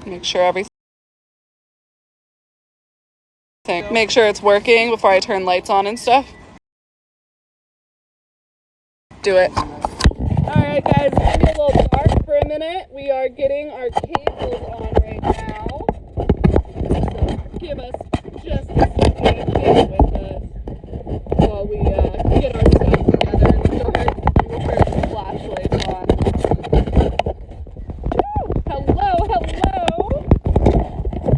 Make sure make sure it's working before I turn lights on and stuff. Do it. Alright guys, it's gonna be a little dark for a minute. We are getting our cables on right now. So give us just a second. Stay with us while we get our stuff together in the dark. We'll turn the flashlights on. Hello.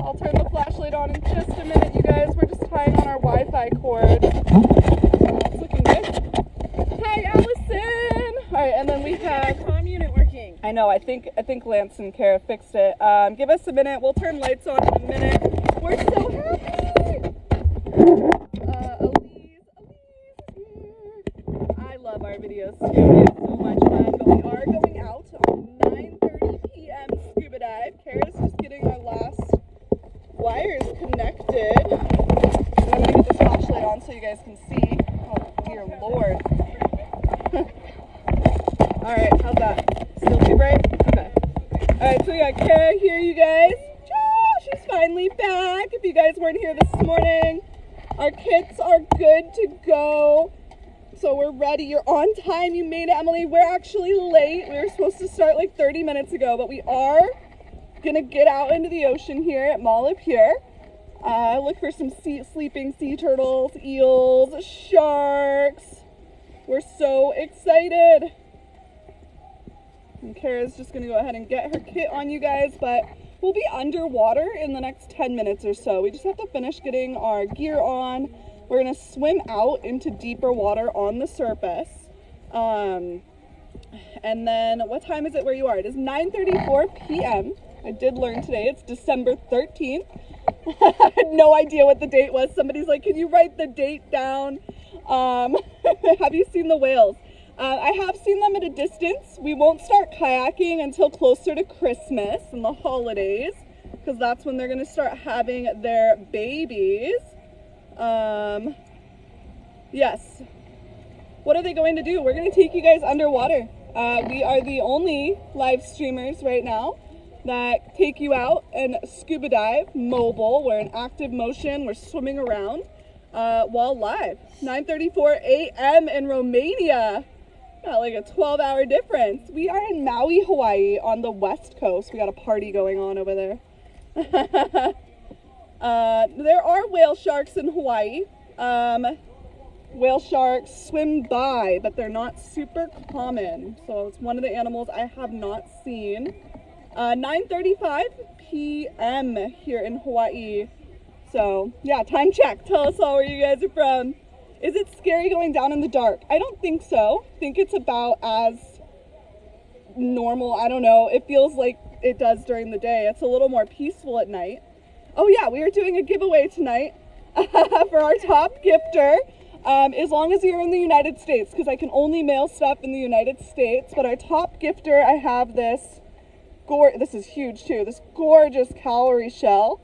I'll turn the flashlight on in just a minute, you guys. We're just tying on our Wi-Fi cord. It's looking good. Hi, Allison. All right, and then we have comm unit working. I know. I think Lance and Kara fixed it. Give us a minute. We'll turn lights on in a minute. We're so happy. Elise here. I love our videos too. It's so much fun. But we are going out on 9:30 p.m. scuba dive. Kara's just getting our last wires connected. And I'm gonna get the flashlight on so you guys can see. Oh dear Lord. Alright, how's that? Still too bright? Okay. Alright, so we got Kara here, you guys. She's finally back. If you guys weren't here this morning, our kits are good to go. So we're ready. You're on time. You made it, Emily. We're actually late. We were supposed to start like 30 minutes ago, but we are gonna get out into the ocean here at Mall Pier. Look for some sleeping sea turtles, eels, sharks. We're so excited. And Kara's just gonna go ahead and get her kit on, you guys, but we'll be underwater in the next 10 minutes or so. We just have to finish getting our gear on. We're gonna swim out into deeper water on the surface. And then what time is it where you are? It is 9:34 p.m. I did learn today it's December 13th. I had no idea what the date was. Somebody's like, can you write the date down? Have you seen the whales? I have seen them at a distance. We won't start kayaking until closer to Christmas and the holidays, because that's when they're going to start having their babies. Yes. What are they going to do? We're going to take you guys underwater. We are the only live streamers right now that take you out and scuba dive mobile. We're in active motion. We're swimming around while live. 9:34 a.m. in Romania. Got like a 12-hour difference. We are in Maui, Hawaii on the west coast. We got a party going on over there. There are whale sharks in Hawaii. Whale sharks swim by, but they're not super common. So it's one of the animals I have not seen. 9:35 p.m. here in Hawaii. So yeah, time check. Tell us all where you guys are from. Is it scary going down in the dark? I don't think so. I think it's about as normal. I don't know. It feels like it does during the day. It's a little more peaceful at night. Oh yeah, we are doing a giveaway tonight for our top gifter. As long as you're in the United States, because I can only mail stuff in the United States. But our top gifter, I have this is huge too, this gorgeous cowrie shell.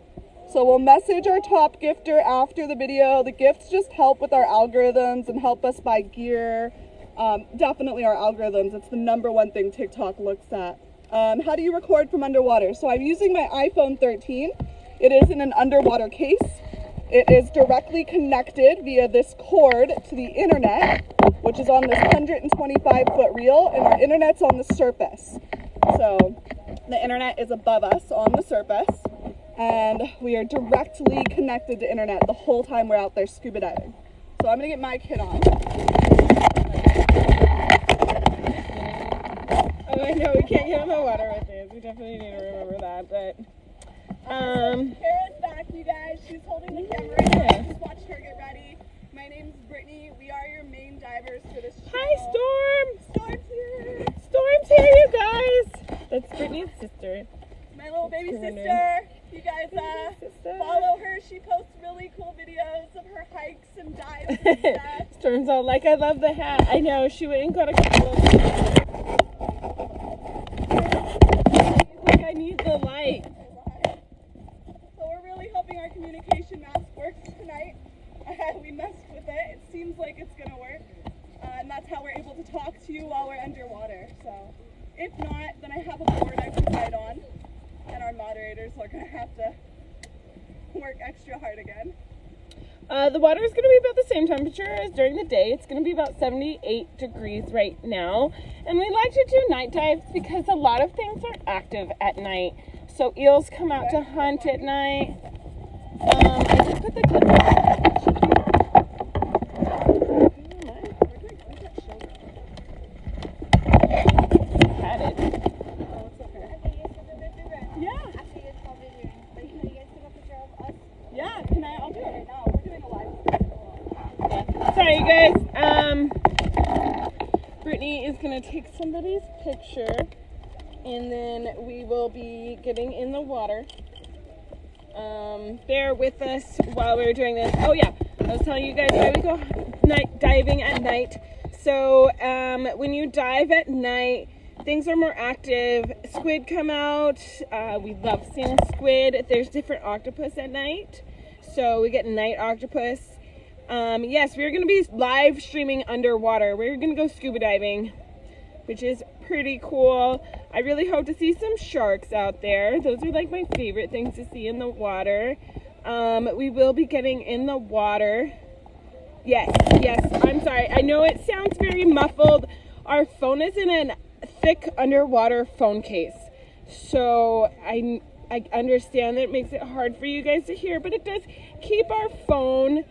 So we'll message our top gifter after the video. The gifts just help with our algorithms and help us buy gear. Definitely our algorithms. It's the #1 thing TikTok looks at. How do you record from underwater? So I'm using my iPhone 13. It is in an underwater case. It is directly connected via this cord to the internet, which is on this 125-foot reel, and our internet's on the surface. So the internet is above us on the surface, and we are directly connected to internet the whole time we're out there scuba diving. So I'm gonna get my kit on. Oh, I know we can't get in the water with this. We definitely need to remember that, but Kara's back, you guys. She's holding the camera right now. Just watch her get ready. My name's Brittany. We are your main divers for this channel. hi, Storm! Storm's here. Storm's here, you guys! That's Brittany's sister. My little baby sister. You guys follow her. She posts really cool videos of her hikes and dives and stuff. Storm's all like, I love the hat. I know, she went and got a couple of like, I need the light. So we're really hoping our communication mask works tonight. We messed with it. It seems like it's going to work. And that's how we're able to talk to you while we're underwater. So if not, then I have a board I can write on. And our moderators are going to have to work extra hard again. The water is going to be about the same temperature as during the day. It's going to be about 78 degrees right now. And we like to do night dives because a lot of things are active at night. So eels come out to hunt at night. I just put the clip Had it. Oh, it's okay. Yeah. Yeah, I'll do it right now. We're doing a live. Sorry, you guys. Brittany is going to take somebody's picture, and then we will be getting in the water. Bear with us while we're doing this. Oh yeah, I was telling you guys why we go night diving at night. So when you dive at night, things are more active. Squid come out. We love seeing squid. There's different octopus at night, so we get night octopus. Yes, we're going to be live streaming underwater. We're going to go scuba diving, which is pretty cool. I really hope to see some sharks out there. Those are like my favorite things to see in the water. We will be getting in the water. Yes, I'm sorry. I know it sounds very muffled. Our phone is in a thick underwater phone case. So I understand that it makes it hard for you guys to hear, but it does keep our phone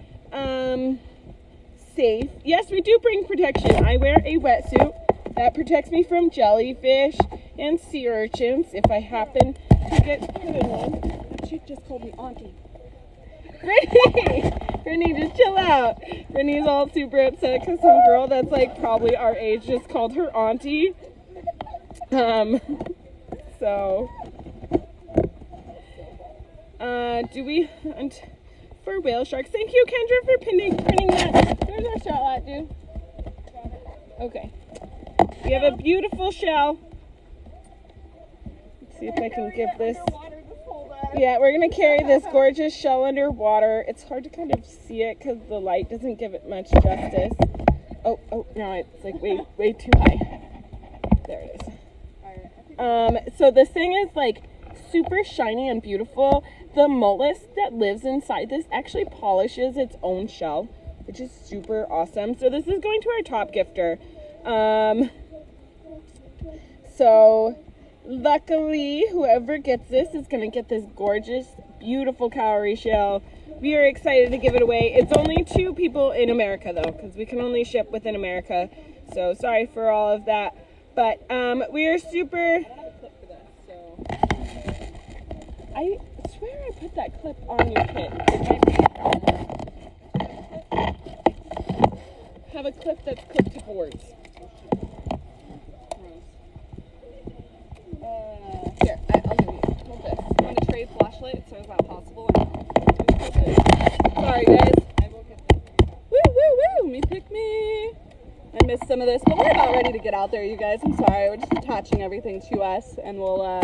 safe. Yes, we do bring protection. I wear a wetsuit that protects me from jellyfish and sea urchins if I happen to get put in one. That chick just called me auntie. Brittany, just chill out. Brittany's all super upset because some girl that's like probably our age just called her auntie. So do we hunt for whale sharks? Thank you, Kendra, for printing that. There's our shell at, dude. Okay. We have a beautiful shell. Let's see if I can give this. Yeah, we're going to carry this gorgeous shell underwater. It's hard to kind of see it because the light doesn't give it much justice. Oh, no, it's like way too high. There it is. So this thing is like super shiny and beautiful. The mollusk that lives inside this actually polishes its own shell, which is super awesome. So this is going to our top gifter. So luckily, whoever gets this is going to get this gorgeous, beautiful cowrie shell. We are excited to give it away. It's only 2 people in America, though, because we can only ship within America. So sorry for all of that. But we are super... I swear I put that clip on your kit. Have a clip that's clipped to boards. Here, I'll give you. Hold this. You want to trade flashlight? So is that possible? Sorry, guys. I will get this. Woo! Me pick me. I missed some of this, but we're about ready to get out there, you guys. I'm sorry. We're just attaching everything to us, and we'll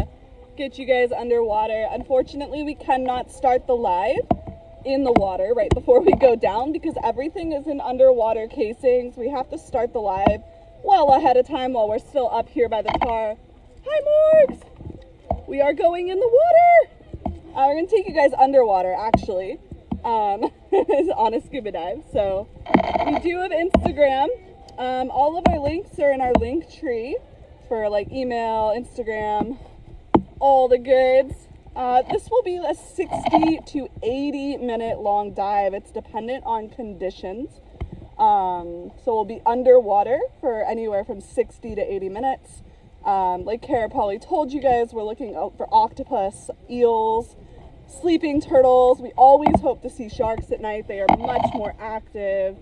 get you guys underwater. Unfortunately, we cannot start the live in the water right before we go down because everything is in underwater casings. We have to start the live well ahead of time while we're still up here by the car. Hi, Morgs! We are going in the water! We're going to take you guys underwater, actually, on a scuba dive. So, we do have Instagram. All of our links are in our link tree for, like, email, Instagram, all the goods. This will be a 60 to 80 minute long dive. It's dependent on conditions. So we'll be underwater for anywhere from 60 to 80 minutes. Like Kara probably told you guys, we're looking out for octopus, eels, sleeping turtles. We always hope to see sharks at night. They are much more active.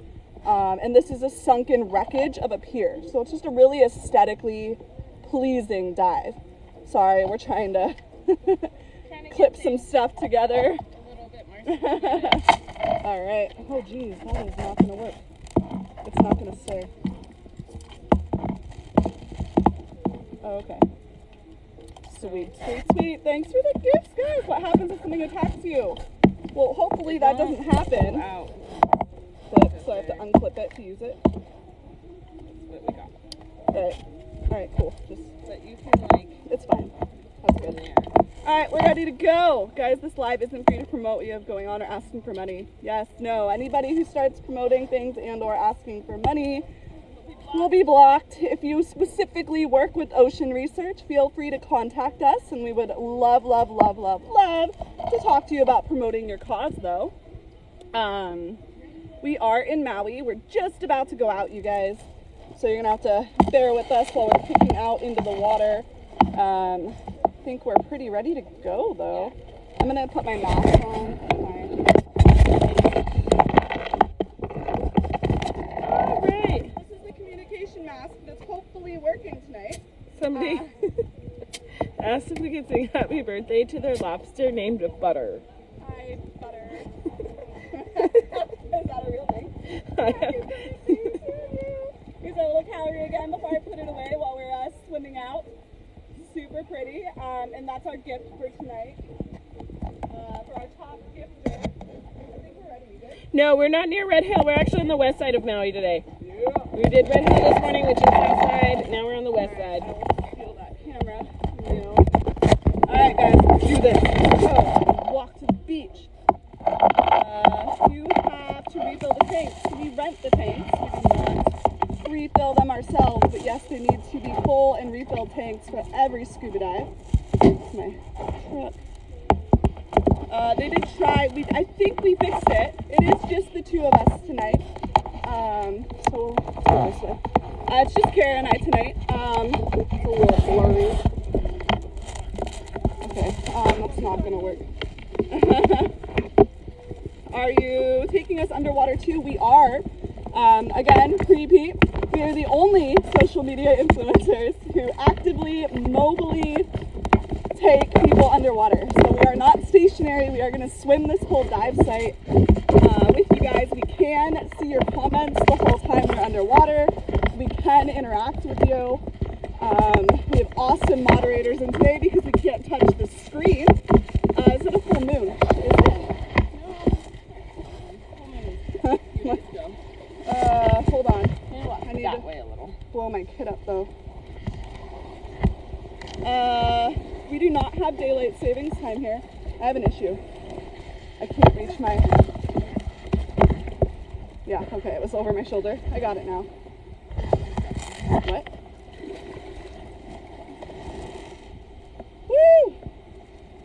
And this is a sunken wreckage of a pier. So it's just a really aesthetically pleasing dive. Sorry, we're trying to clip some stuff together. A little bit more. All right. Oh, geez, that is not going to work. It's not going to stay. Oh, okay. Sweet. Thanks for the gifts, guys. What happens if something attacks you? Well, hopefully that doesn't happen. But, so I have to unclip it to use it. What we got. All right, cool. Just but you can like. it's fine. That's good. Yeah. Alright, we're ready to go. Guys, this live isn't free to promote what you have going on or asking for money. Yes, no. Anybody who starts promoting things and or asking for money will be blocked. If you specifically work with ocean research, feel free to contact us, and we would love, love, love, love, love to talk to you about promoting your cause, though. We are in Maui. We're just about to go out, you guys. So you're gonna have to bear with us while we're kicking out into the water. I think we're pretty ready to go, though. I'm gonna put my mask on. All right. This is the communication mask that's hopefully working tonight. Somebody asked if we could sing happy birthday to their lobster named Butter. Hi, Butter. Is that a real thing? Here's our little calorie again before I put it away while we're swimming out. Super pretty, and that's our gift for tonight. For our top gifter. I think we're ready. Good? No, we're not near Red Hill. We're actually on the west side of Maui today. Yeah. We did Red Hill this morning, which is south side. Now we're on the west side. I will steal that camera. No. Alright guys, let's do this. Let's go. Walk to the beach. You have to refill the tanks. We rent the tanks. We do not refill them ourselves, but yes, they need to be full and refilled tanks for every scuba dive. That's my truck. They did try. I think we fixed it. It is just the two of us tonight. So let's go this way. It's just Kara and I tonight. It's a little blurry. Okay, that's not gonna work. Are you taking us underwater too? We are. Again, repeat, we are the only social media influencers who actively, mobily take people underwater. So we are not stationary. We are going to swim this whole dive site with you guys. We can see your comments the whole time we're underwater. We can interact with you. We have awesome moderators in today because we can't touch the screen. Is it a full moon? Is it? Hold on. I need to blow my kid up though. We do not have daylight savings time here. I have an issue. I can't reach my... Yeah, okay, it was over my shoulder. I got it now. What? Woo!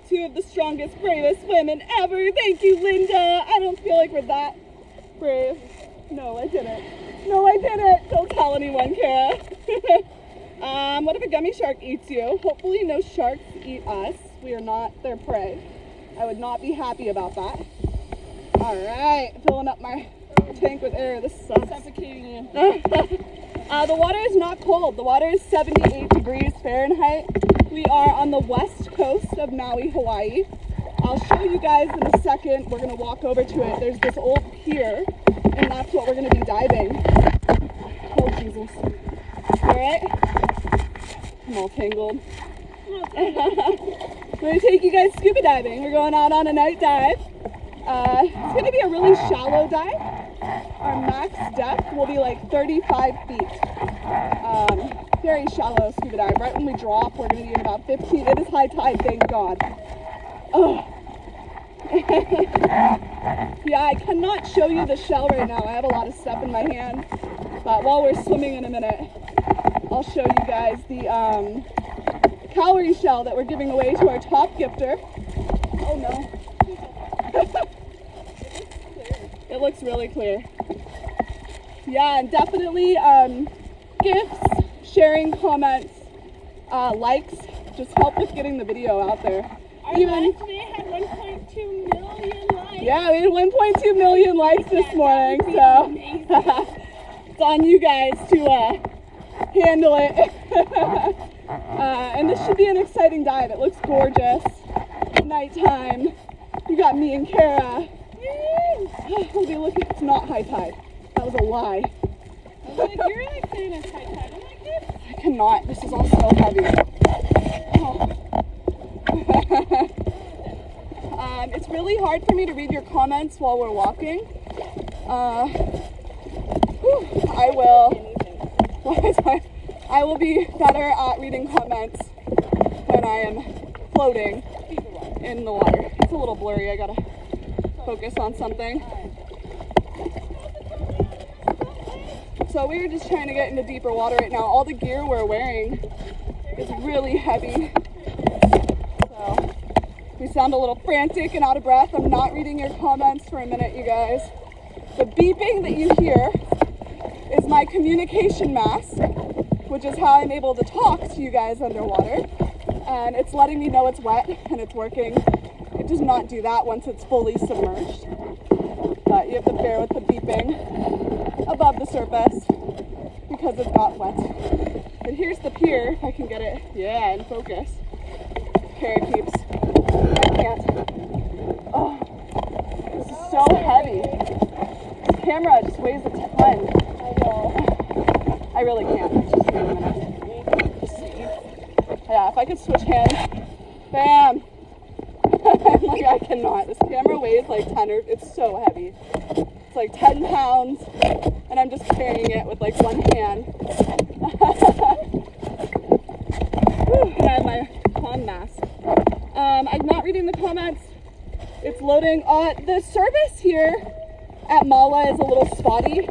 Two of the strongest, bravest women ever. Thank you, Linda. I don't feel like we're that brave. No, I didn't. No, I didn't. Don't tell anyone, Kara. What if a gummy shark eats you? Hopefully no sharks eat us. We are not their prey. I would not be happy about that. All right, filling up my tank with air. This sucks. Suffocating you. The water is not cold. The water is 78 degrees Fahrenheit. We are on the west coast of Maui, Hawaii. I'll show you guys in a second. We're going to walk over to it. There's this old pier, and that's what we're going to be diving. Oh, Jesus. All right. I'm all tangled. I'm going to take you guys scuba diving. We're going out on a night dive. It's going to be a really shallow dive. Our max depth will be like 35 feet. Very shallow scuba dive. Right when we drop, we're going to be in about 15. It is high tide, thank God. Oh. Yeah, I cannot show you the shell right now. I have a lot of stuff in my hand. But while we're swimming in a minute, I'll show you guys the cowrie shell that we're giving away to our top gifter. Oh no. It looks really clear. Yeah, and definitely gifts, sharing, comments, likes, just help with getting the video out there. Our live today had 1.2 million likes. Yeah, we had 1.2 million likes this morning, so it's on you guys to handle it. And this should be an exciting dive. It looks gorgeous. Nighttime. You got me and Kara. Okay, look, it's not high tide. That was a lie. I was like, you're like saying it's high tide. I'm like, yes. I cannot. This is all so heavy. Oh. It's really hard for me to read your comments while we're walking. I will be better at reading comments when I am floating in the water. It's a little blurry. I gotta focus on something. So we were just trying to get into deeper water right now. All the gear we're wearing is really heavy. So we sound a little frantic and out of breath. I'm not reading your comments for a minute, you guys. The beeping that you hear is my communication mask, which is how I'm able to talk to you guys underwater. And it's letting me know it's wet and it's working. It does not do that once it's fully submerged. But you have to bear with the beeping above the surface because it's got wet. But here's the pier, if I can get it, yeah, in focus. Parakeets. I can't. Oh, this is so heavy. This camera just weighs a ton. I really can't. Just wait a minute. Just see. Yeah, if I could switch hands. Bam! I'm like, I cannot. This camera weighs like 10 or it's so heavy. It's like 10 pounds, and I'm just carrying it with like one hand. I have my con mask. I'm not reading the comments. It's loading. The service here at Mala is a little spotty,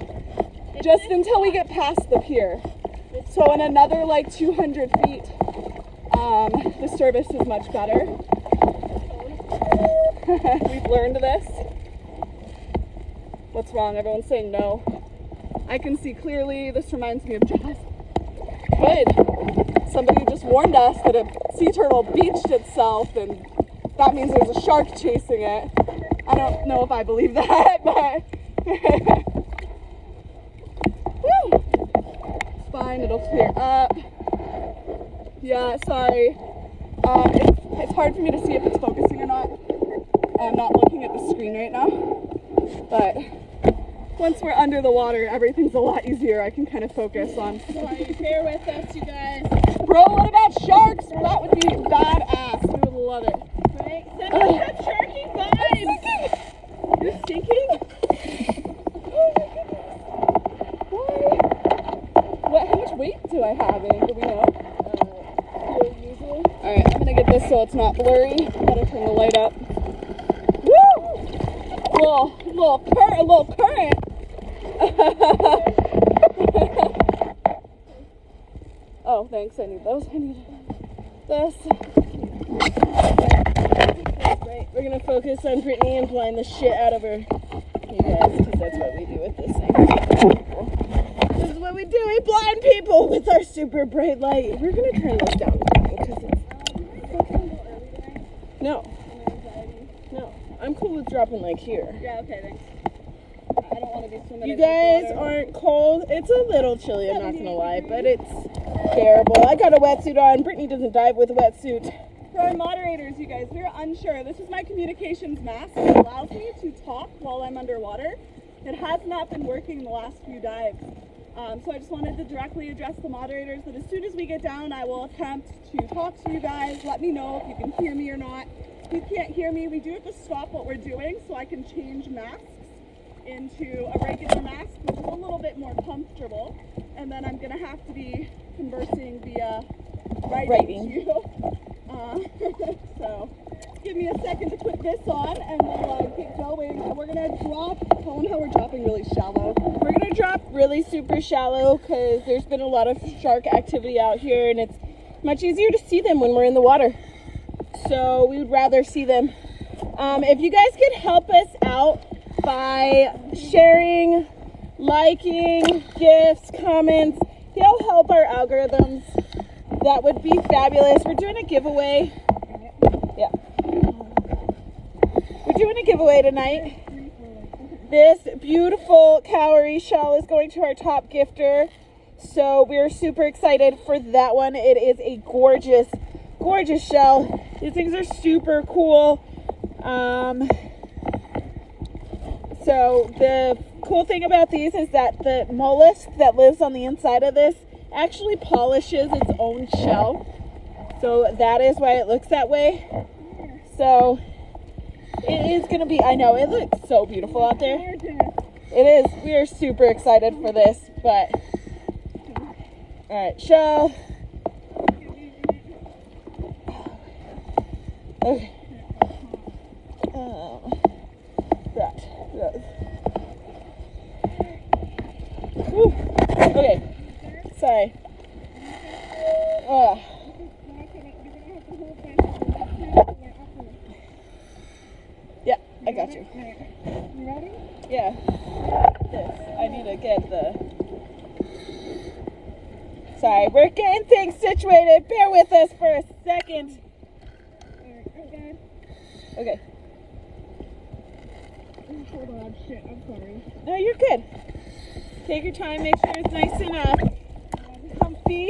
just until we get past the pier. So in another like 200 feet, the service is much better. We've learned this. What's wrong? Everyone's saying no. I can see clearly. This reminds me of Jaws. Good. Somebody just warned us that a sea turtle beached itself, and that means there's a shark chasing it. I don't know if I believe that, but woo! It's fine. It'll clear up. Yeah, sorry. It's hard for me to see if it's focusing or not. I'm not looking at the screen right now, but once we're under the water, everything's a lot easier. I can kind of focus on. Sorry, bear with us, you guys. Bro, what about sharks? Well, that would be badass. We would love it. Right? Send us that sharky vibes. You're sinking? Oh my goodness. Why? What? How much weight do I have in? Do we know? Alright, I'm gonna get this so it's not blurry. Gotta turn the light up. Woo! A little current. Oh, thanks. I need those. I need this. Right, we're gonna focus on Brittany and blind the shit out of her. You guys, because that's what we do with this thing. This is what we do. We blind people with our super bright light. We're gonna turn this down because it's no. I'm cool with dropping like here. Yeah, okay, thanks. I don't want to be swimming. You guys aren't cold. It's a little chilly, I'm not gonna lie, but it's bearable. I got a wetsuit on. Brittany doesn't dive with a wetsuit. For our moderators, you guys, we're unsure. This is my communications mask. It allows me to talk while I'm underwater. It has not been working in the last few dives. So I just wanted to directly address the moderators that as soon as we get down, I will attempt to talk to you guys. Let me know if you can hear me or not. If you can't hear me, we do have to stop what we're doing so I can change masks into a regular mask, which is a little bit more comfortable. And then I'm going to have to be conversing via writing. To you. So give me a second to put this on and we'll keep going. So we're going to drop, tell them how we're dropping really shallow. We're going to drop really super shallow because there's been a lot of shark activity out here and it's much easier to see them when we're in the water. So we would rather see them. If you guys could help us out by sharing, liking, gifts, comments, they'll help our algorithms. That would be fabulous. We're doing a giveaway. Yeah. We're doing a giveaway tonight. This beautiful cowrie shell is going to our top gifter. So we're super excited for that one. It is a gorgeous, gorgeous shell. These things are super cool. So the cool thing about these is that the mollusk that lives on the inside of this actually polishes its own shell. So that is why it looks that way. So it is going to be, I know, it looks so beautiful out there. It is. We are super excited for this, but all right, shell. Okay. That. Whew. Okay. Sorry. Yeah, I got you. You ready? Yeah. This. I need to get the... Sorry, we're getting things situated. Bear with us for a second. Okay. Okay. Hold on, shit, I'm sorry. No, you're good. Take your time, make sure it's nice and comfy.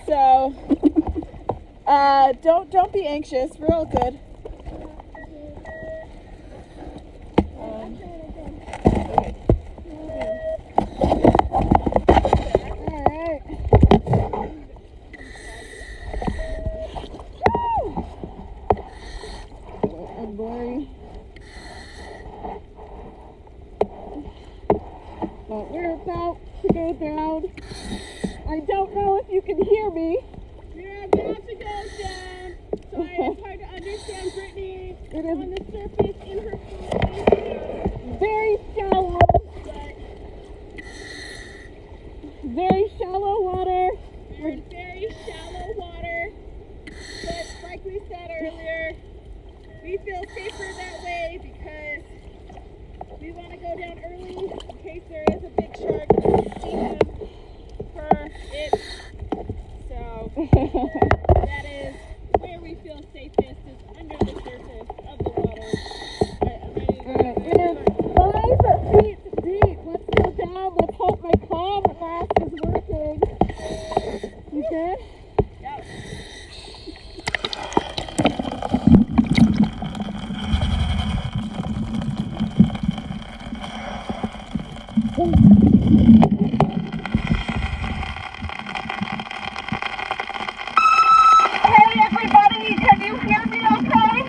So, don't be anxious. We're all good. Okay. I'm boring. But we're about to go down. I don't know if you can hear me. You're about to go down. Sorry, it's hard to understand Brittany It is on the surface in her phone. very shallow. Very shallow water. We're in very shallow water. But like we said earlier, we feel safer that way because we want to go down early in case there is a big shark for it. So that is where we feel safest, is under the surface of the water. Alright, I'm ready to go. It is 5 feet deep. Let's go down. Let's hope my cloud mask is working. You good? Yep. Hey everybody, can you hear me okay?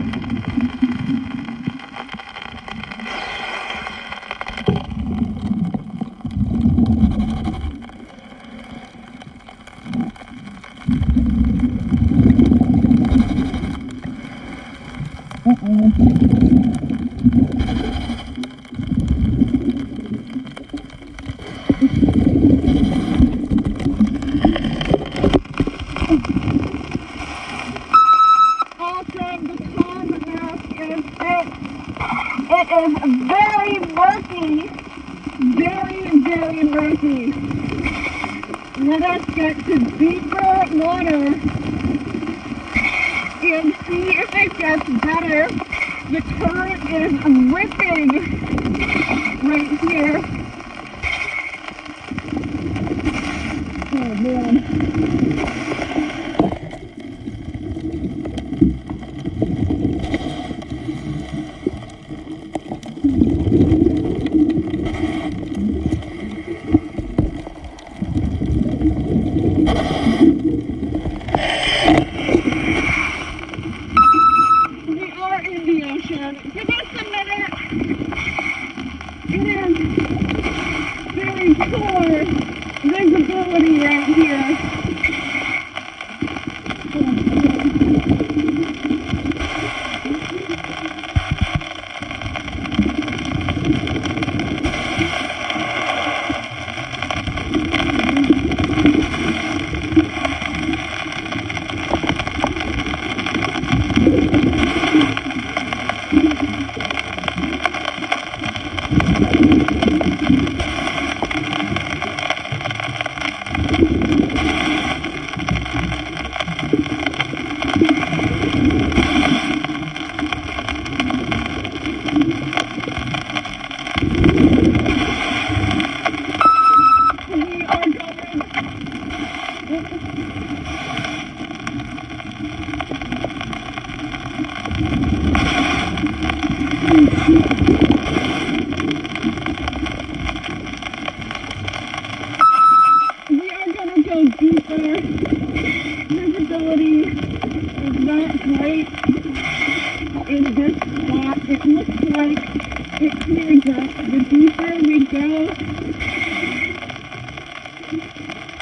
Awesome, the cloud mask is fixed. It is very murky. Very murky. Let us get to deeper water and see if it gets better. The current is ripping right here. Oh man. We are in the ocean. Give us a minute. It is very poor visibility right here. We are going to go deeper. Visibility is not great in this spot. It looks like it clears up the deeper we go.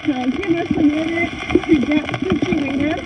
So give us a minute to get situated.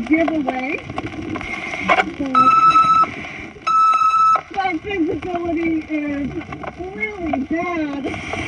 giveaway. That visibility is really bad.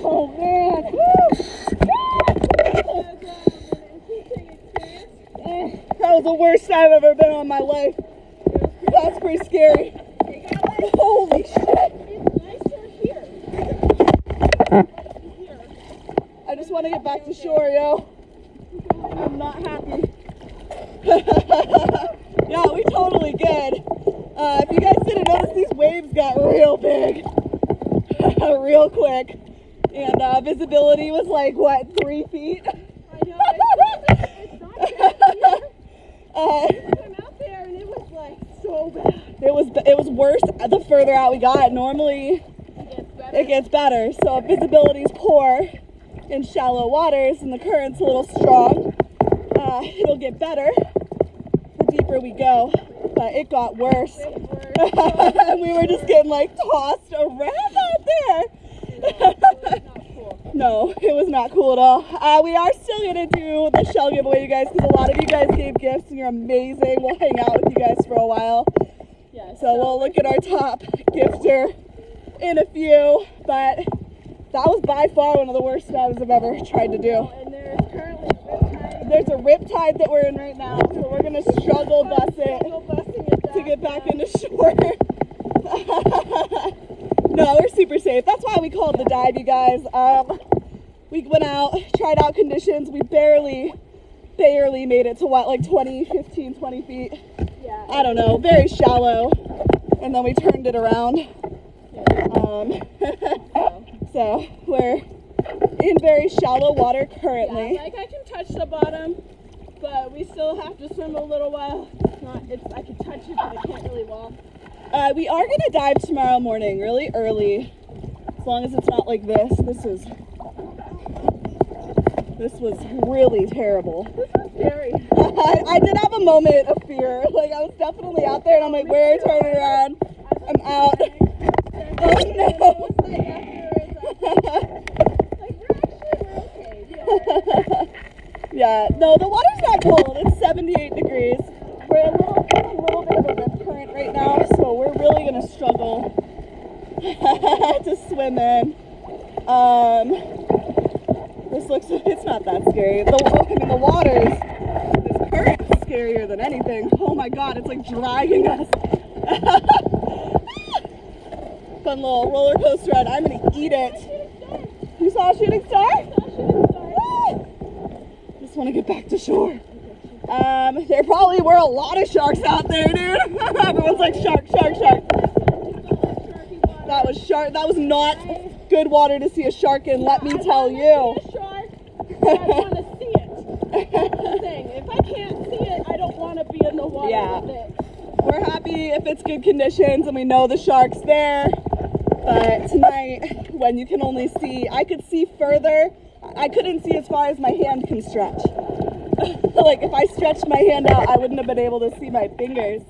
Oh man! That was the worst I've ever been on my life. That's pretty scary. Holy shit! I just want to get back to shore, yo. I'm not happy. Yeah, we totally good. If you guys didn't notice, these waves got real big, real quick, and visibility was like what, 3 feet? I know. It's not bad. I went out there and it was like so bad. It was worse the further out we got. Normally, it gets better. So if visibility's poor in shallow waters and the current's a little strong, it'll get better the deeper we go. But it got worse. We were just getting like tossed around out there. No, it was not cool at all. We are still gonna do the shell giveaway, you guys, because a lot of you guys gave gifts and you're amazing. We'll hang out with you guys for a while. Yeah, So we'll look at our top gifter in a few, but that was by far one of the worst dives I've ever tried to do. And there's currently There's a rip tide that we're in right now, so we're gonna struggle bus it to get back into shore. No, we're super safe. That's why we called the dive, you guys. We went out, tried out conditions. We barely made it to what, like 15, 20 feet. Yeah. I don't know, very shallow. And then we turned it around. So we're in very shallow water currently. Yeah, like I can touch the bottom, but we still have to swim a little while. I can touch it, but I can't really walk. We are gonna dive tomorrow morning, really early, as long as it's not like this. This was really terrible. This is scary. I did have a moment of fear. Like I was definitely out there, and I'm like, where? Turn it around. I'm out. Oh no. Yeah, no, the water's not cold. It's 78 degrees. We're a little bit of a rip current right now, so we're really gonna struggle to swim in. It's not that scary. The water's, this current's scarier than anything. Oh my God, it's like dragging us. Fun little roller coaster ride. I'm gonna eat it. You saw a shooting star? Just want to get back to shore. There probably were a lot of sharks out there, dude. Everyone's like, shark, shark, shark. That was shark. That was not good water to see a shark in, let me tell you. I want to see it. That's the thing. If I can't see it, I don't want to be in the water with it. We're happy if it's good conditions and we know the shark's there. But tonight, when you can only see, I could see further. I couldn't see as far as my hand can stretch. Like if I stretched my hand out, I wouldn't have been able to see my fingers.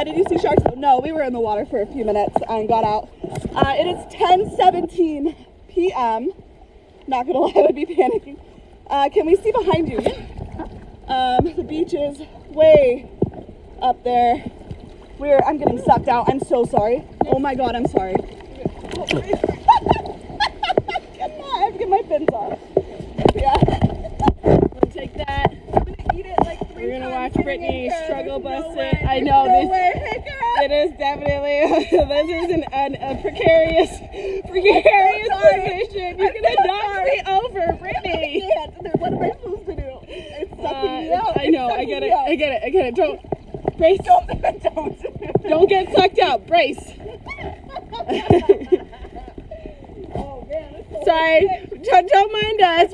Did you see sharks? No, we were in the water for a few minutes and got out. It is 10:17 p.m. Not gonna lie, I would be panicking. Can we see behind you? The beach is way up there. I'm getting sucked out. I'm so sorry. Oh my God, I'm sorry. I have to get my fins off. Yeah. We'll take that. I'm gonna eat it like 3 We're gonna times watch Brittany getting in struggle there. bust No it. way. I know No this. way. Hey, girl. It is definitely this is a precarious position. You're gonna knock me over, Brittany. I can't. What am I supposed to do? It's sucking me out. I know. I get it. Don't brace. Don't get sucked out. Brace. Oh man, it's so Sorry. Don't mind us.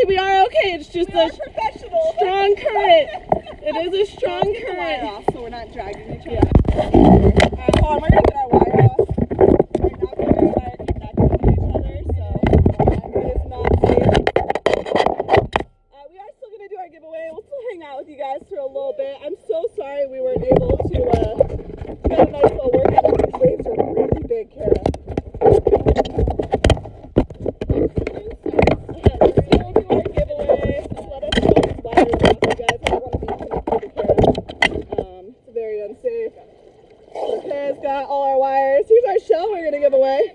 We are okay. It's just a professional. strong current. It is a strong Get the wire current. off so we're not dragging each other. Hold on, we're gonna get our wire off. Right now, because our wire connected to each other, so it is not safe. We are still gonna do our giveaway. We'll still hang out with you guys for a little bit. I'm so sorry we weren't able to get a nice little workout. These waves are really big, Kara. Still do our giveaway. Just let us know these wires off, you guys. I don't want to be connected to Kara. It's very unsafe. So Kara's got all our wires. Here's our shell we're gonna give away.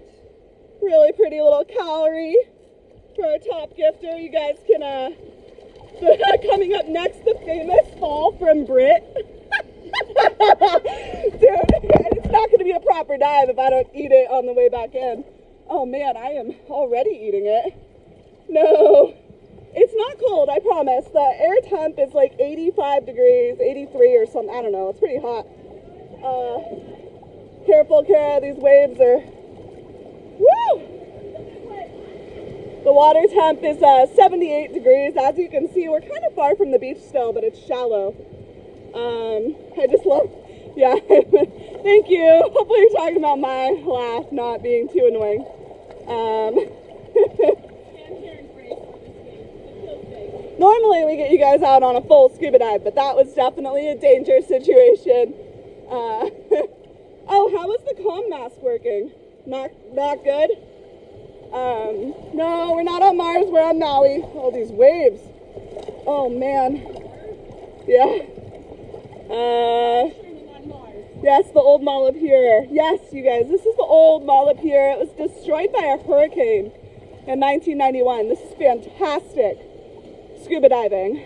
Really pretty little calorie for our top gifter. You guys can coming up next, the famous fall from Brit. Dude, it's not gonna be a proper dive if I don't eat it on the way back in. Oh man, I am already eating it. No, it's not cold, I promise. The air temp is like 85 degrees, 83 or something. I don't know, it's pretty hot. Careful, Kara, these waves are, woo! The water temp is 78 degrees. As you can see, we're kind of far from the beach still, but it's shallow. I just love, yeah, thank you. Hopefully you're talking about my laugh not being too annoying. Normally we get you guys out on a full scuba dive, but that was definitely a dangerous situation. Oh, how was the comm mask working? Not good? No, we're not on Mars, we're on Maui. All these waves. Oh man. Yeah. Yes, the old Mall of Pier. Yes, you guys, this is the old Mall of Pier. It was destroyed by a hurricane in 1991. This is fantastic scuba diving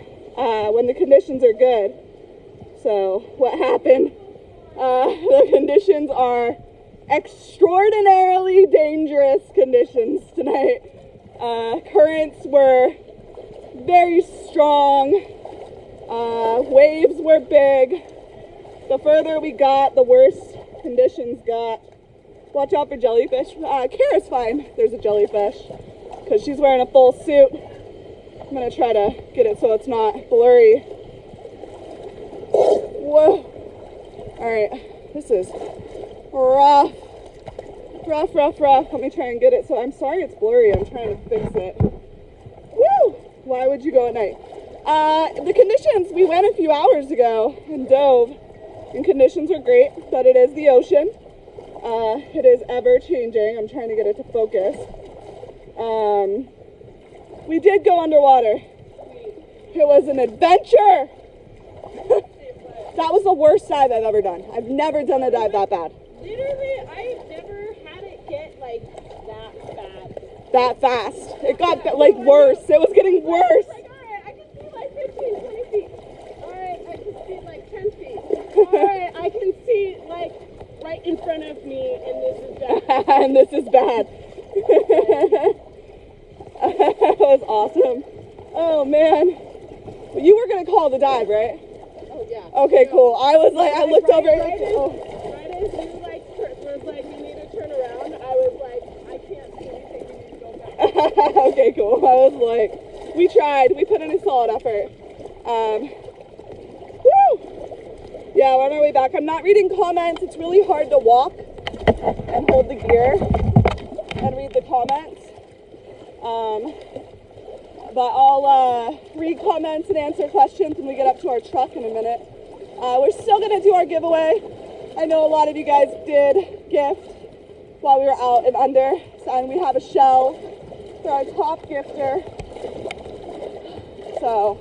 when the conditions are good. So what happened? The conditions are extraordinarily dangerous conditions tonight. Currents were very strong. Waves were big. The further we got, the worse conditions got. Watch out for jellyfish. Kara's fine. There's a jellyfish because she's wearing a full suit. I'm gonna try to get it so it's not blurry. Whoa. All right, this is rough. Rough. Let me try and get it. So I'm sorry it's blurry. I'm trying to fix it. Woo! Why would you go at night? The conditions, we went a few hours ago and dove, and conditions were great, but it is the ocean. It is ever changing. I'm trying to get it to focus. We did go underwater. It was an adventure. That was the worst dive I've ever done. I've never done a dive that bad. Literally, I've never had it get like that bad. That fast. It got like worse. It was getting worse. Like, alright, I can see like 15, 20 feet. Alright, I can see like 10 feet. Alright, I can see like right in front of me, and this is bad. And this is bad. That was awesome. Oh man. You were gonna call the dive, right? Oh yeah. Okay, cool. I was like, I looked over. Right as you like was like, you need to turn around. I was like, I can't see anything. You need to go back. Okay, cool. I was like, we tried. We put in a solid effort. Woo! Yeah, we're on our way back. I'm not reading comments. It's really hard to walk and hold the gear and read the comments. But I'll read comments and answer questions when we get up to our truck in a minute. We're still going to do our giveaway. I know a lot of you guys did gift while we were out and under. And we have a shell for our top gifter. So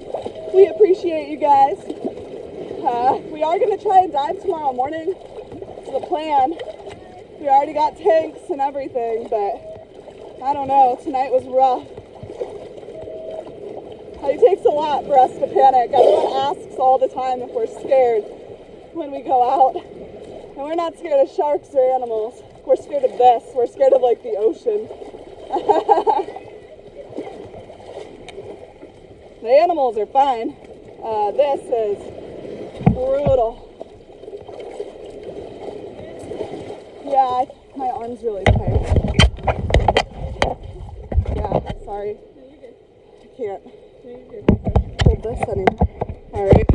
we appreciate you guys. We are going to try and dive tomorrow morning. It's the plan. We already got tanks and everything, but I don't know. Tonight was rough. It takes a lot for us to panic. Everyone asks all the time if we're scared when we go out. And we're not scared of sharks or animals. We're scared of this. We're scared of like the ocean. The animals are fine. This is brutal. Yeah, my arm's really tight. Yeah, sorry. I can't hold this anymore. Alright.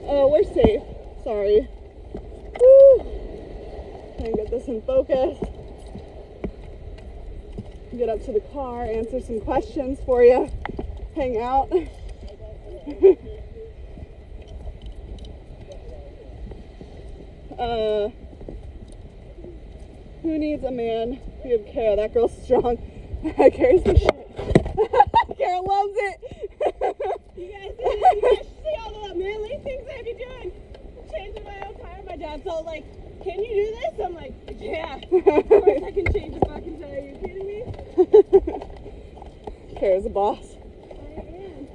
Oh, we're safe. Sorry. Woo. Try and get this in focus. Get up to the car, answer some questions for you. Hang out. Who needs a man? We have Kara. That girl's strong. Kara's the shit. Kara loves it. You guys see all the manly things I be doing? Changing my own tire. My dad's all like, can you do this? I'm like, yeah. Of course I can change the fucking tire. Are you kidding me? Kara's a boss. I am.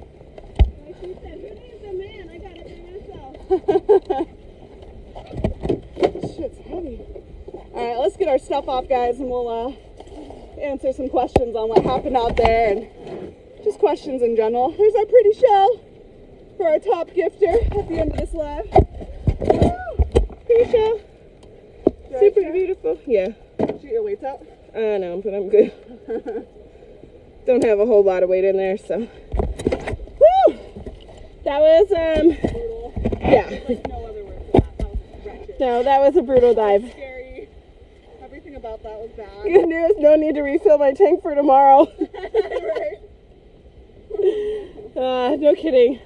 Like she said, who needs a man? I got it by myself. Shit's heavy. Alright, let's get our stuff off, guys, and we'll answer some questions on what happened out there and just questions in general. Here's our pretty shell for our top gifter at the end of this live. Pretty shell. Super beautiful. Yeah. Did you get your weights out? I know, but I'm good. Don't have a whole lot of weight in there, so. Woo! That was, Brutal. yeah. Like no other word for that. That was wretched. No, that was a brutal dive. Scary. Everything about that was bad. Good news, no need to refill my tank for tomorrow. Right. No kidding.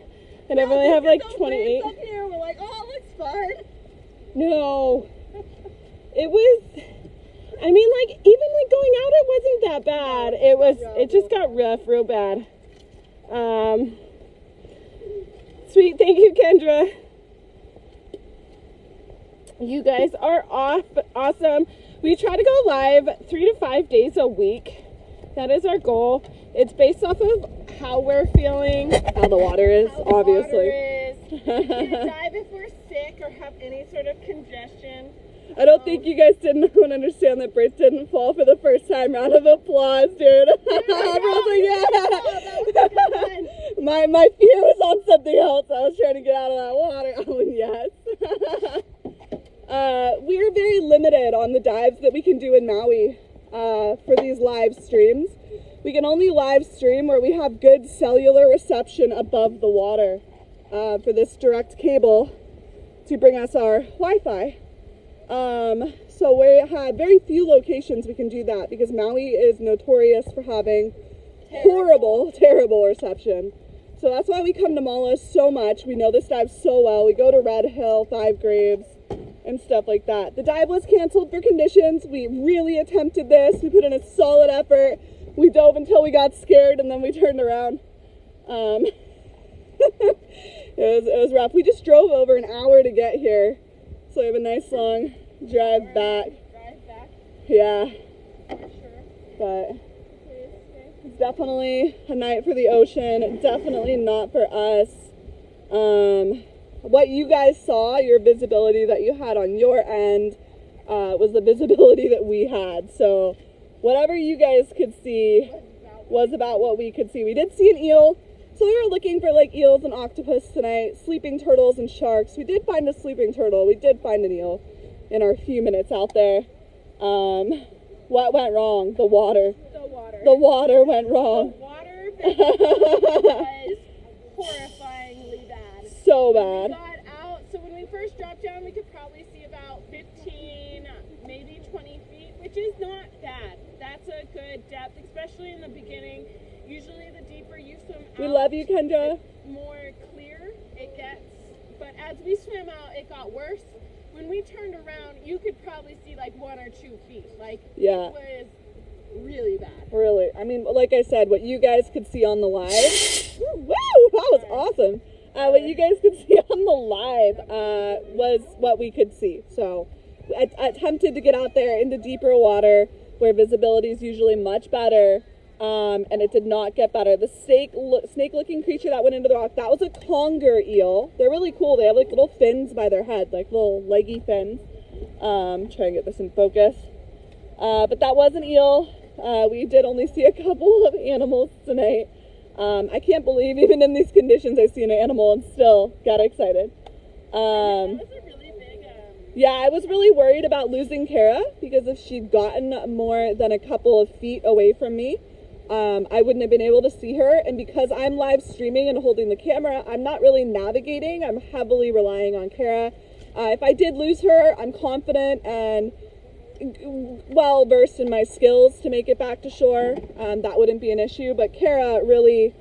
And I've only have like Those 28. waves up here, we're like, oh, it looks fun. No. It was, I mean, like, even like going out, it wasn't that bad. It just got rough real bad. Sweet, thank you, Kendra. You guys are awesome. We try to go live 3 to 5 days a week. That is our goal. It's based off of how we're feeling, How the water is, obviously. We can't dive if we're sick or have any sort of congestion. I don't think you guys didn't understand that Britt didn't fall for the first time. Round of applause, dude. Everyone's like, yeah. My fear was on something else. I was trying to get out of that water. Oh, yes. We are very limited on the dives that we can do in Maui for these live streams. We can only live stream where we have good cellular reception above the water for this direct cable to bring us our Wi-Fi. So we have very few locations we can do that because Maui is notorious for having terrible reception. So that's why we come to Mala so much. We know this dive so well. We go to Red Hill, Five Graves, and stuff like that. The dive was canceled for conditions. We really attempted this. We put in a solid effort. We dove until we got scared and then we turned around. It was rough. We just drove over an hour to get here. So we have a nice long drive back. Yeah. But it's definitely a night for the ocean. Definitely not for us. What you guys saw, your visibility that you had on your end, was the visibility that we had. So whatever you guys could see was about what we could see. We did see an eel. So we were looking for like eels and octopus tonight, sleeping turtles and sharks. We did find a sleeping turtle. We did find an eel in our few minutes out there. What went wrong? The water. The water went wrong. The water was horrifyingly bad. So When bad. we got out, so when we first dropped down, we could probably see about 15, maybe 20 feet, which is not bad. That's a good depth, especially in the beginning. Usually the deeper you swim out, We love you, Kendra. more clear it gets. But as we swam out, it got worse. When we turned around, you could probably see like 1 or 2 feet. Like, Yeah. it was really bad. Really. I mean, like I said, what you guys could see on the live. Woo! That was awesome. What you guys could see on the live was what we could see. So I attempted to get out there into deeper water where visibility is usually much better. And it did not get better. The snake-looking creature that went into the rock, that was a conger eel. They're really cool. They have like little fins by their head, like little leggy fins. Try and get this in focus. But that was an eel. We did only see a couple of animals tonight. I can't believe even in these conditions I see an animal and still got excited. That was a really big... Yeah, I was really worried about losing Kara because if she'd gotten more than a couple of feet away from me, I wouldn't have been able to see her. And because I'm live streaming and holding the camera, I'm not really navigating. I'm heavily relying on Kara. If I did lose her, I'm confident and well versed in my skills to make it back to shore. That wouldn't be an issue. But Kara really,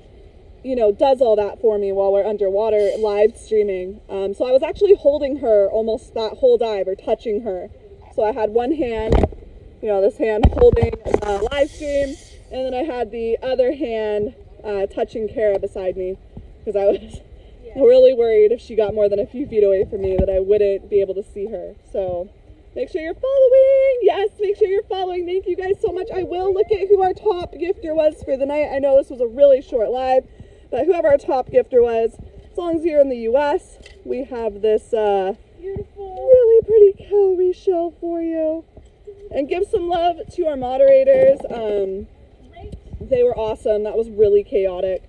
does all that for me while we're underwater live streaming. So I was actually holding her almost that whole dive or touching her. So I had one hand, this hand holding the live stream. And then I had the other hand touching Kara beside me because I was really worried if she got more than a few feet away from me that I wouldn't be able to see her. So make sure you're following. Yes, make sure you're following. Thank you guys so much. I will look at who our top gifter was for the night. I know this was a really short live, but whoever our top gifter was, as long as you're in the U.S., we have this beautiful, really pretty cowrie shell for you. And give some love to our moderators. They were awesome. That was really chaotic.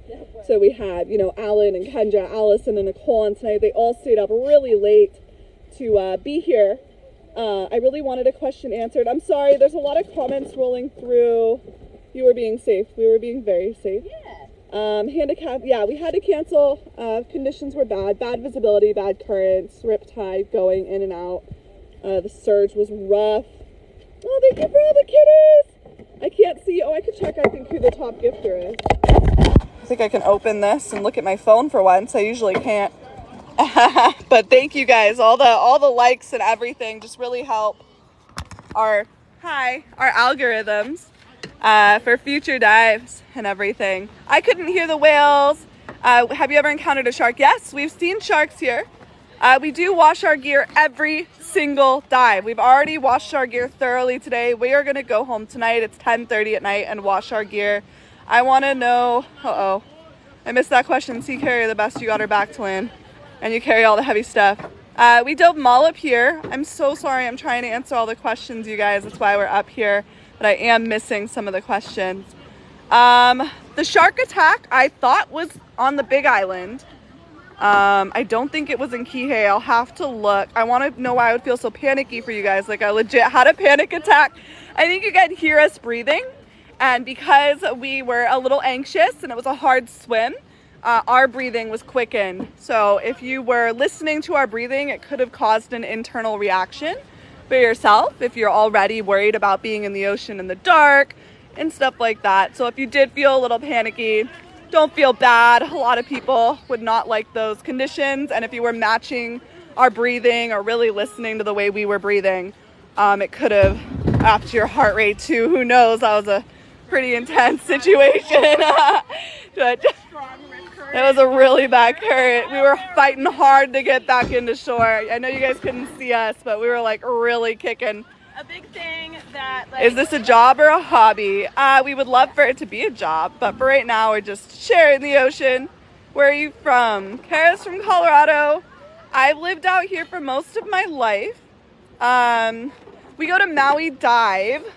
So we had, Alan and Kendra, Allison and Nicole on tonight. They all stayed up really late to be here. I really wanted a question answered. I'm sorry, there's a lot of comments rolling through. You were being safe. We were being very safe. Handicap, we had to cancel. Conditions were bad. Bad visibility, bad currents, rip tide going in and out. The surge was rough. Oh, thank you for all the kitties. I can't see. Oh, I could check, I think, who the top gifter is. I think I can open this and look at my phone for once. I usually can't. But thank you guys. All the likes and everything just really help our algorithms for future dives and everything. I couldn't hear the whales. Have you ever encountered a shark? Yes, we've seen sharks here. We do wash our gear every single dive. We've already washed our gear thoroughly today. We are going to go home tonight. It's 10:30 at night and wash our gear. I want to know, I missed that question. So you carry the best, you got her back to land, and you carry all the heavy stuff. We dove Mollop here. I'm so sorry. I'm trying to answer all the questions, you guys. That's why we're up here, but I am missing some of the questions. The shark attack I thought was on the Big Island. I don't think it was in Kihei. I'll have to look. I want to know why I would feel so panicky for you guys. Like I legit had a panic attack. I think you could hear us breathing. And because we were a little anxious and it was a hard swim, our breathing was quickened. So if you were listening to our breathing, it could have caused an internal reaction for yourself if you're already worried about being in the ocean in the dark and stuff like that. So if you did feel a little panicky, don't feel bad. A lot of people would not like those conditions. And if you were matching our breathing or really listening to the way we were breathing, it could have upped your heart rate too. Who knows? That was a pretty intense situation. But it was a really bad current. We were fighting hard to get back into shore. I know you guys couldn't see us, but we were like really kicking. A big thing that Is this a job or a hobby? We would love for it to be a job, but for right now we're just sharing the ocean. Where are you from? Kara's from Colorado. I've lived out here for most of my life. We go to Maui Dive.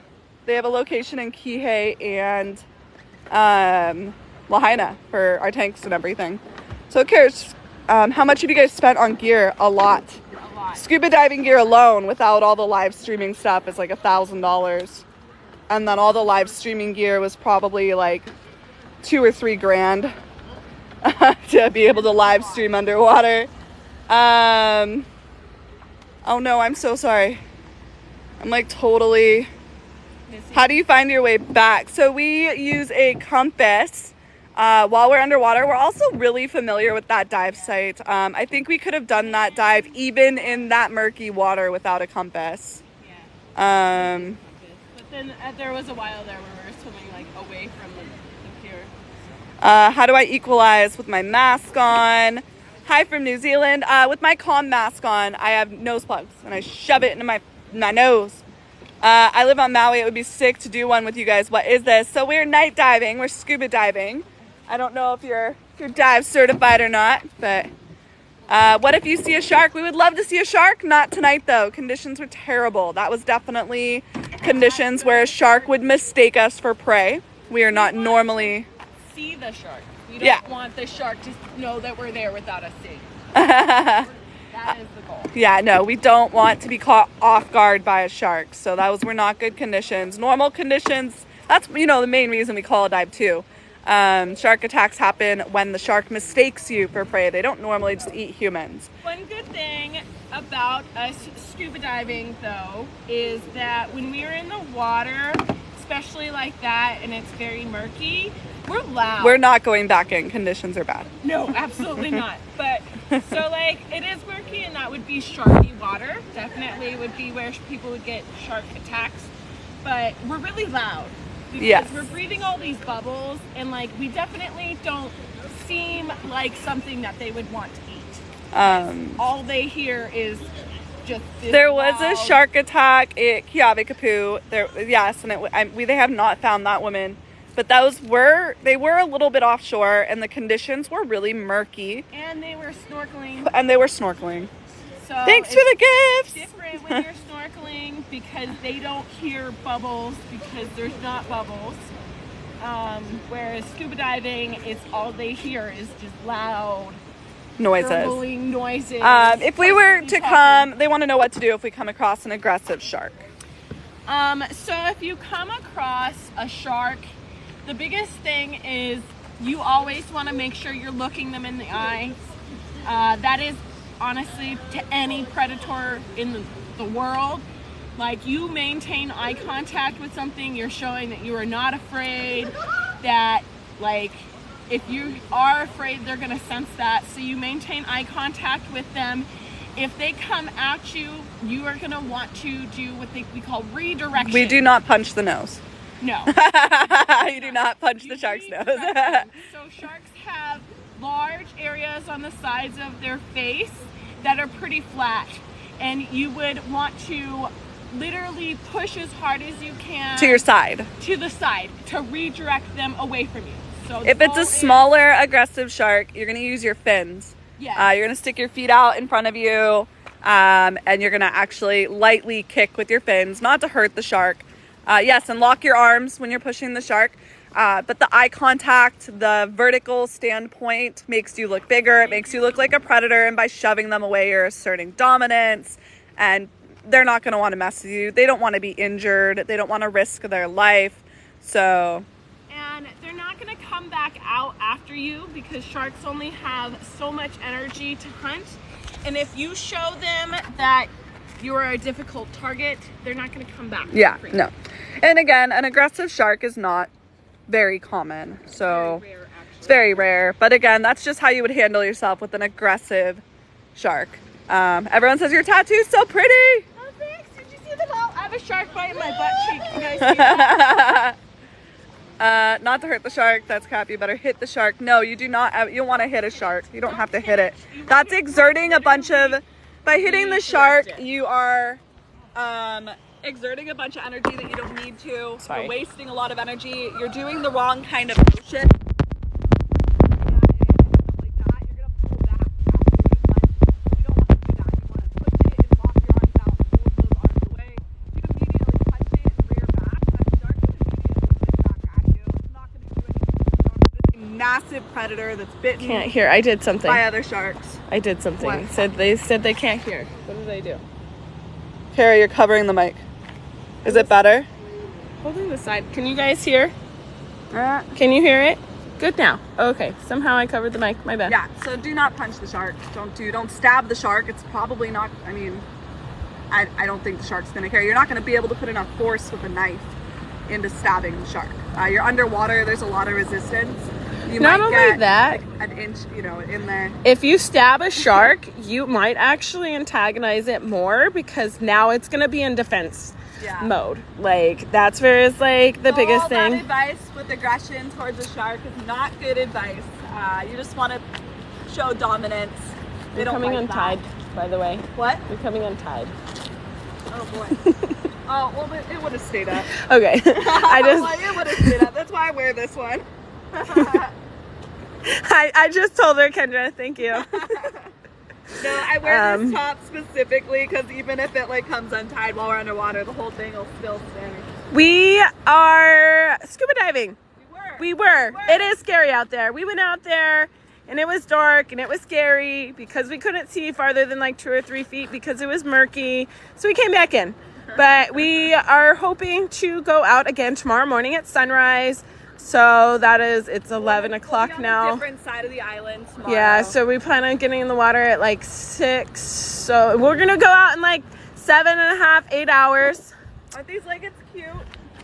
They have a location in Kihei and Lahaina for our tanks and everything. So Kara's, how much have you guys spent on gear? A lot. Scuba diving gear alone without all the live streaming stuff is like $1,000. And then all the live streaming gear was probably like $2 or $3 grand to be able to live stream underwater. Oh no, I'm so sorry. I'm like totally missing. How do you find your way back? So we use a compass while we're underwater. We're also really familiar with that dive site. I think we could have done that dive even in that murky water without a compass. Yeah. But then there was a while there where we were swimming like away from the pier. How do I equalize with my mask on? Hi from New Zealand. With my comm mask on, I have nose plugs and I shove it into my nose. I live on Maui. It would be sick to do one with you guys. What is this? So we're night diving. We're scuba diving. I don't know if you're dive certified or not, but what if you see a shark? We would love to see a shark. Not tonight though. Conditions were terrible. That was definitely conditions where a shark would mistake us for prey. We are not normally See the shark. We don't want the shark to know that we're there without us seeing. That is the goal. Yeah, no, we don't want to be caught off guard by a shark. So were not good conditions. Normal conditions, that's, the main reason we call a dive too. Shark attacks happen when the shark mistakes you for prey. They don't normally just eat humans. One good thing about us scuba diving though is that when we're in the water, especially like that, and it's very murky, we're loud. We're not going back in. Conditions are bad. No, absolutely not. But so like it is murky, and that would be sharky water. Definitely would be where people would get shark attacks. But we're really loud because we're breathing all these bubbles, and like we definitely don't seem like something that they would want to eat. All they hear is just this there was loud... a shark attack at Keawe-Kapu. They have not found that woman. But they were a little bit offshore, and the conditions were really murky. And they were snorkeling. So thanks for the gifts. It's different when you're snorkeling because they don't hear bubbles because there's not bubbles. Whereas scuba diving, it's all they hear is just loud noises. Gurgling noises. If we were to come, they want to know what to do if we come across an aggressive shark. So if you come across a shark, the biggest thing is you always want to make sure you're looking them in the eyes. That is honestly to any predator in the world. Like, you maintain eye contact with something, you're showing that you are not afraid, that like if you are afraid, they're going to sense that. So you maintain eye contact with them. If they come at you, you are going to want to do what we call redirection. We do not punch the nose. No. You do not punch the shark's nose. So sharks have large areas on the sides of their face that are pretty flat. And you would want to literally push as hard as you can. To your side. To the side to redirect them away from you. So if it's a smaller aggressive shark, you're going to use your fins. Yes. You're going to stick your feet out in front of you, and you're going to actually lightly kick with your fins, not to hurt the shark. Yes, and lock your arms when you're pushing the shark. But the eye contact, the vertical standpoint makes you look bigger. It makes you look like a predator. And by shoving them away, you're asserting dominance. And they're not going to want to mess with you. They don't want to be injured. They don't want to risk their life. So... And they're not going to come back out after you because sharks only have so much energy to hunt. And if you show them that you are a difficult target, they're not going to come back. Yeah, no. And again, an aggressive shark is not very common. So very rare, actually. It's very rare. But again, that's just how you would handle yourself with an aggressive shark. Everyone says your tattoo's so pretty. Oh, thanks. Did you see the ball? I have a shark bite in my butt cheek. You guys see that? Not to hurt the shark. That's cap. You better hit the shark. No, you do not. You want to hit a shark. You don't have to hit it. That's exerting a bunch of... By hitting the shark, you are exerting a bunch of energy that you don't need to. Sorry. You're wasting a lot of energy. You're doing the wrong kind of motion. Like that, you're going to pull back after you punch. You don't want to do that. You want to push it and lock your arms out and hold those arms away. You immediately punch it and rear back. That shark is immediately swing back at you. It's not going to do anything. It's a massive predator that's bitten Can't hear. I did something. by other sharks. I did something. What? They said they can't hear. What did I do? Carrie, you're covering the mic. Is it better? Holding the side. Can you guys hear? Can you hear it? Good now. Okay. Somehow I covered the mic. My bad. Yeah, so do not punch the shark. Don't stab the shark. It's probably not, I don't think the shark's gonna care. You're not gonna be able to put enough force with a knife into stabbing the shark. You're underwater, there's a lot of resistance. You Not might only get that, like an inch, you know, in there. if you stab a shark, you might actually antagonize it more because now it's going to be in defense mode. Like, that's where it's like the biggest All thing. that advice with aggression towards a shark is not good advice. You just want to show dominance. They You're don't coming like untied, that. by the way. What? You're coming untied. Oh boy. Oh, well, it would have stayed up. Okay. Well, it would have stayed up. That's why I wear this one. I just told her, Kendra, thank you. No, I wear this top specifically because even if it like comes untied while we're underwater, the whole thing will still stay. We are scuba diving. We were. We were. It is scary out there. We went out there and it was dark and it was scary because we couldn't see farther than like 2 or 3 feet because it was murky. So we came back in. But we are hoping to go out again tomorrow morning at sunrise. So that is, it's 11 o'clock now. Different side of the island tomorrow. Yeah, so we plan on getting in the water at like 6. So we're going to go out in like 7.5, 8 hours. Aren't these leggings cute?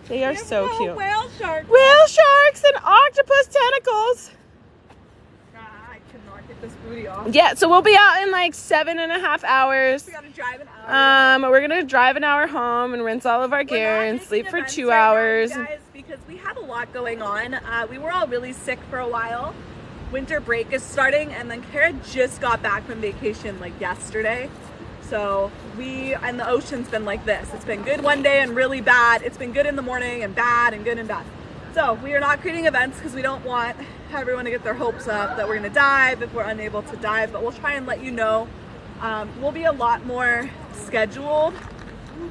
They are so cute. Whale sharks. Whale sharks and octopus tentacles. I cannot get this booty off. Yeah, so we'll be out in like 7.5 hours. We gotta drive an hour. We're gonna drive an hour home and rinse all of our gear and sleep for 2 hours. Guys, because we have a lot going on. We were all really sick for a while. Winter break is starting, and then Kara just got back from vacation like yesterday. So and the ocean's been like this. It's been good one day and really bad. It's been good in the morning and bad and good and bad. So we are not creating events because we don't want everyone to get their hopes up that we're gonna dive if we're unable to dive, but we'll try and let you know. We'll be a lot more scheduled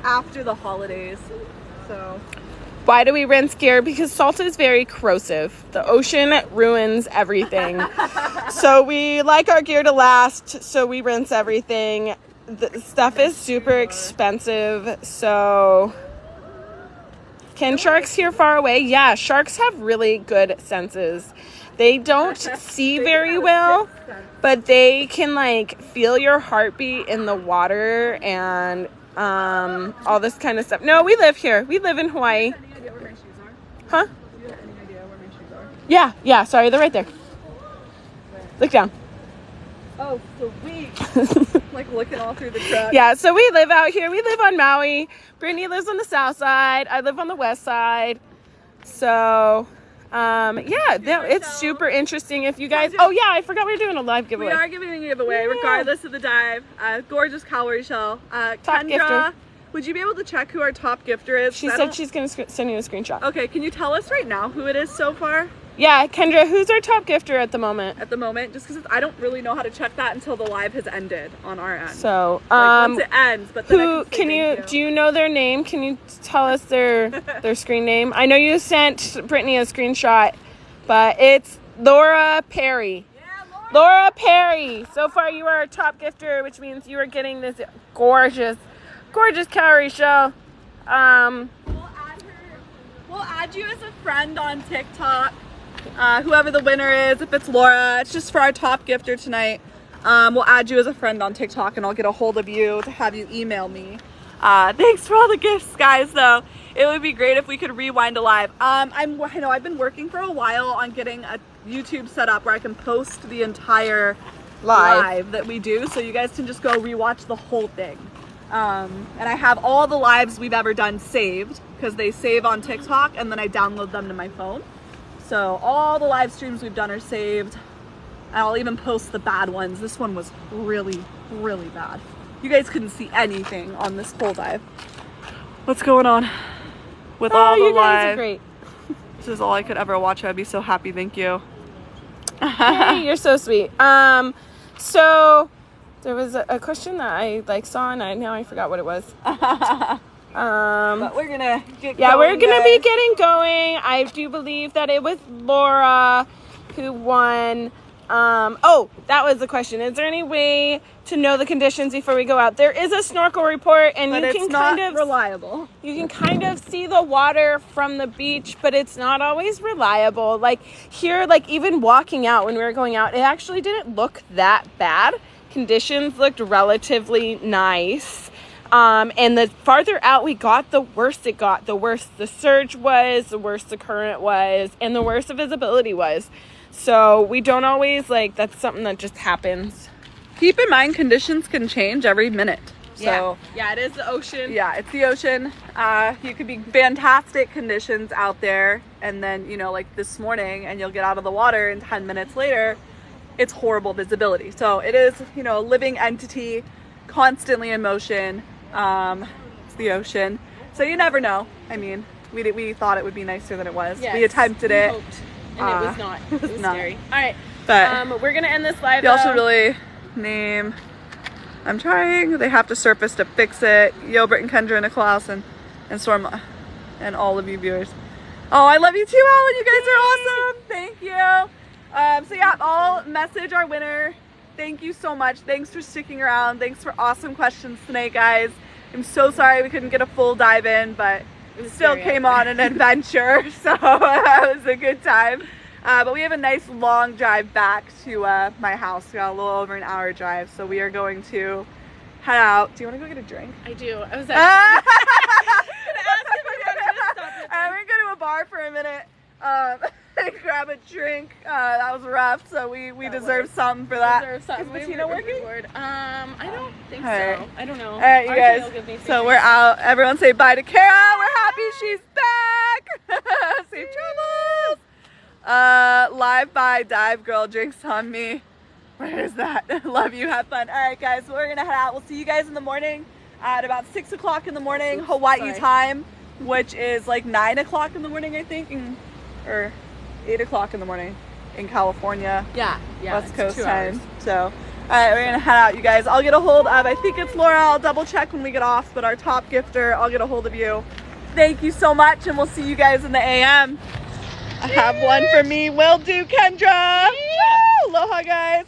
after the holidays. So Why do we rinse gear? Because salt is very corrosive. The ocean ruins everything. So we like our gear to last, so we rinse everything. The stuff is super expensive, so... Can sharks hear far away? Yeah, sharks have really good senses. They don't see very well, but they can like feel your heartbeat in the water and all this kind of stuff. No, we live here. We live in Hawaii. do you have any idea where my shoes are? Huh? Do you have any idea where my shoes are? Yeah, sorry, they're right there. Look down. Oh, sweet. Like looking all through the truck. Yeah, so we live out here. We live on Maui. Brittany lives on the south side. I live on the west side. So, it's super interesting. If you guys... Oh, yeah, I forgot we were doing a live giveaway. We are giving a giveaway regardless of the dive. Gorgeous cowrie shell. Top Kendra, gifter. would you be able to check who our top gifter is? She said she's going to send you a screenshot. Okay, can you tell us right now who it is so far? Yeah, Kendra, who's our top gifter at the moment? At the moment, just because I don't really know how to check that until the live has ended on our end. So, once it ends, but then who do you know their name? Can you tell us their screen name? I know you sent Brittany a screenshot, but it's Laura Perry. Yeah, Laura Perry. So far, you are our top gifter, which means you are getting this gorgeous cowrie shell. We'll add you as a friend on TikTok. Whoever the winner is, if it's Laura, it's just for our top gifter tonight. We'll add you as a friend on TikTok, and I'll get a hold of you to have you email me. Thanks for all the gifts, guys, though. It would be great if we could rewind a live. I know I've been working for a while on getting a YouTube set up where I can post the entire live that we do, so you guys can just go rewatch the whole thing. And I have all the lives we've ever done saved, because they save on TikTok, and then I download them to my phone. So all the live streams we've done are saved. I'll even post the bad ones. This one was really, really bad. You guys couldn't see anything on this whole dive. What's going on with all the you guys live? are great. This is all I could ever watch. I'd be so happy. Thank you. Hey, you're so sweet. So there was a question that I saw, and now I forgot what it was. But we're gonna get yeah, going, we're gonna guys. be getting going. I do believe that it was Laura who won. That was the question. Is there any way to know the conditions before we go out? There is a snorkel report, and But you it's can not kind of reliable. You can kind of see the water from the beach, but it's not always reliable. Like here, like even walking out when we were going out, it actually didn't look that bad. Conditions looked relatively nice. And the farther out we got, the worse it got. The worse the surge was, the worse the current was, and the worse the visibility was. So we don't always, like, that's something that just happens. Keep in mind, conditions can change every minute. So yeah, it is the ocean. yeah, it's the ocean. You could be fantastic conditions out there, and then, you know, like this morning, and you'll get out of the water, and 10 minutes later, it's horrible visibility. So it is, you know, a living entity, constantly in motion. It's the ocean. So you never know. I mean, we thought it would be nicer than it was. Yes, we attempted we it. hoped, and it was not. It was not. scary. All right. But We're going to end this live. you also really name... I'm trying. They have to surface to fix it. Yo, Britt and Kendra and Nicolaus and Storm and all of you viewers. Oh, I love you too, Alan. You guys are awesome. Thank you. So yeah, I'll message our winner. Thank you so much. Thanks for sticking around. Thanks for awesome questions tonight, guys. I'm so sorry we couldn't get a full dive in, but it still came on an adventure. So it was a good time. But we have a nice long drive back to my house. We got a little over an hour drive, so we are going to head out. Do you want to go get a drink? I do. I was I'm going to go to a bar for a minute and grab a drink. That was rough, so we deserve something for that. Is Bettina working? I don't think All right. so. I don't know. All right, you guys. So we're out. Everyone say bye to Kara. We're happy she's back. Safe travels. Live by Dive Girl, drinks on me. Where is that? Love you, have fun. All right, guys, we're gonna head out. We'll see you guys in the morning at about 6 o'clock in the morning, Hawaii time, which is like 9 o'clock in the morning, I think, or 8 o'clock in the morning in California. Yeah, West Coast time. So, all right, we're gonna head out, you guys. I'll get a hold of, I think it's Laura. I'll double check when we get off, but our top gifter, I'll get a hold of you. Thank you so much, and we'll see you guys in the AM. I have one for me. Will do, Kendra. Yeah. Aloha, guys.